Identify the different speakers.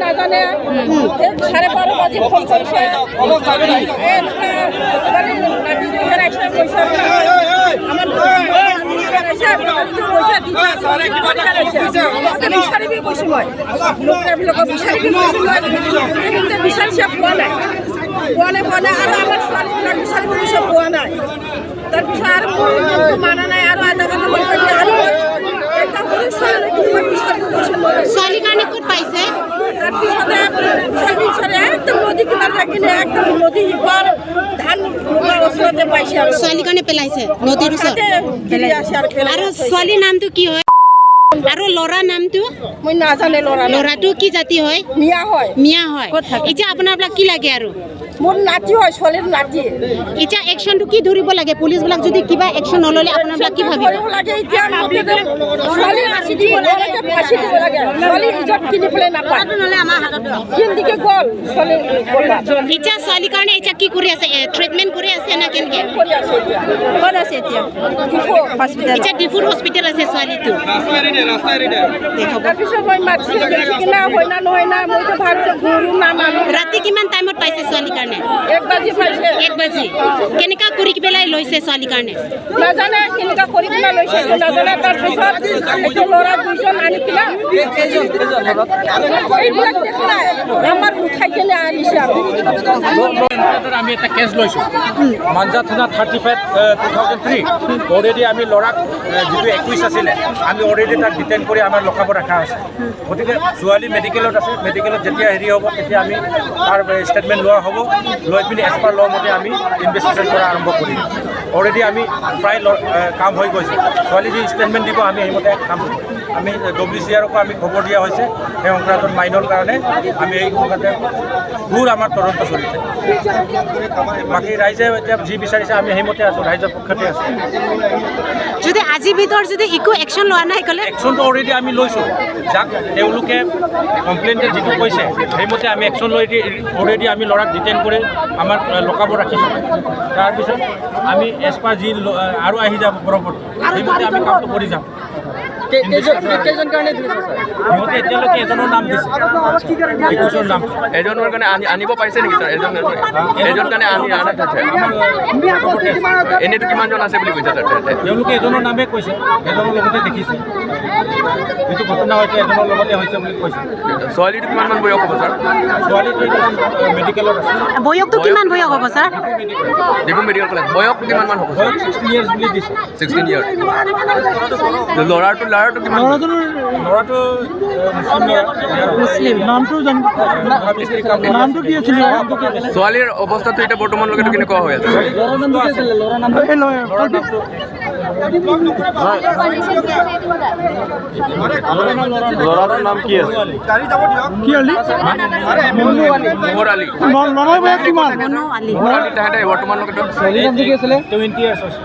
Speaker 1: নাজানে 12:30 বাজি ফোন কৰিছে তাৰপিছত আৰু মানা নাই আৰু আধা ঘণ্টা
Speaker 2: ছোৱালী কাৰণে ক'ত পাইছে?
Speaker 1: একদম নদী কিনাৰ থাকিলে একদম নদী সিপাৰ ধান ওচৰতে পাইছে আৰু
Speaker 2: ছোৱালী কাৰণে পেলাইছে নদীৰ ওচৰত। আৰু ছোৱালীৰ নামটো কি হয় আৰু ল'ৰাৰ নামটো?
Speaker 1: মই নাজানে।
Speaker 2: ল'ৰাটো কি জাতি হয়?
Speaker 1: মিয়া হয়।
Speaker 2: মিয়া হয়। এতিয়া আপোনাক কি লাগে আৰু?
Speaker 1: মোৰ নাতি হয়, ছোৱালীৰ নাতি।
Speaker 2: এতিয়া একশ্যনটো কি ধৰিব লাগে? পুলিচবিলাক যদি কিবা একশ্যন নল'লে আপোনাক কি ভাবিব? এতিয়া ছোৱালীৰ কাৰণে এতিয়া কি কৰি আছে? ট্ৰিটমেণ্ট কৰি আছে না কেনেকৈ? এতিয়া ডিফুৰ হস্পিটেল আছে ছোৱালীটো। ৰাতি কিমান টাইমত পাইছে ছোৱালীৰ কাৰণে?
Speaker 1: 1 বাজি পাইছে।
Speaker 2: 1 বাজি। কেনেকা কৰি পেলাই লৈছে ছোৱালীৰ কাৰণে?
Speaker 1: নাজানে কেনেকা কৰি পেলাই লৈছে নাজানে। তাৰপিছত এইটো ল'ৰা 2জন আনি পেলাই এইবিলাক দেখাই আমাৰ উঠাই কেনে আনিছে আৰু
Speaker 3: আমি এটা কেছ লৈছোঁ মাঞ্জা থানা 35/2003 অলৰেডি আমি ল'ৰাক যিটো 21 আছিলে আমি অলৰেডি তাক ডিটেইন কৰি আমাৰ লকাপত ৰখা হৈছে। গতিকে ছোৱালী মেডিকেলত আছে, মেডিকেলত যেতিয়া হেৰি হ'ব তেতিয়া আমি তাৰ ষ্টেটমেণ্ট লোৱা হ'ব, লৈ পিনি এজ পাৰ ল মতে আমি ইনভেষ্টিগেশ্যন কৰা আৰম্ভ কৰিম। অলৰেডি আমি প্ৰায় কাম হৈ গৈছে। ছোৱালী যি ষ্টেটমেণ্ট দিব আমি সেইমতে কাম কৰিম। আমি WCRকো আমি খবৰ দিয়া হৈছে সেই সংক্ৰান্তত মাইনৰ কাৰণে আমি এই সংক্ৰান্তে ঘূৰ আমাৰ তদন্ত চলিছে। বাকী ৰাইজে এতিয়া যি বিচাৰিছে আমি সেইমতে আছোঁ, ৰাইজৰ পক্ষতে আছোঁ।
Speaker 2: যদি আজিৰ ভিতৰত যদি একো একশ্যন লোৱা নাই ক'লে?
Speaker 3: একশ্যনটো অলৰেডি আমি লৈছোঁ। যাক তেওঁলোকে কমপ্লেইণ্টে যিটো কৈছে সেইমতে আমি একশ্যন লৈ অলৰেডি আমি ল'ৰাক ডিটেইন কৰি আমাৰ লকাপত ৰাখিছোঁ। তাৰপিছত আমি এজ পাৰ যি আৰু আহি যাব পৰৱৰ্তী সেইমতে আমি কামটো কৰি যাম।
Speaker 4: কেইজন কাৰণে ধৰিছে ছাৰ?
Speaker 3: সিহঁতে এতিয়ালৈকে এজনৰ নাম দিছে, 21ৰ নাম।
Speaker 4: এজনৰ কাৰণে আনিব পাৰিছে নেকি ছাৰ? এজন কাৰণে আনি অনা থৈছে। এনেইতো কিমানজন আছে বুলি কৈছে ছাৰ?
Speaker 3: তেওঁলোকে এজনৰ নামেই কৈছে, এজনৰ লগতে দেখিছে। যিটো ঘটনা হৈছে এজনৰ লগতে হৈছে বুলি কৈছে।
Speaker 4: ছোৱালীটো কিমানমান বয়স হ'ব ছাৰ?
Speaker 3: ছোৱালীটো মেডিকেলত আছে।
Speaker 2: বয়সটো কিমান বয়স হ'ব ছাৰ?
Speaker 4: Dibru medical college. বয়সটো কিমানমান হ'ব?
Speaker 3: 16 years বুলি দিছে।
Speaker 4: 16 ইয়াৰ। ল'ৰাটো কিমান?
Speaker 3: ল'ৰাটো মুছলিম। নামটো নামটো কি আছিলে?
Speaker 4: ছোৱালীৰ অৱস্থাটো এতিয়া বৰ্তমানলৈকে কেনেকুৱা হৈ আছে?
Speaker 5: ল'ৰাটোৰ নাম কি আছে?
Speaker 4: মোহৰ আলী। বৰ্তমানলৈকে
Speaker 3: 20 years হৈছে।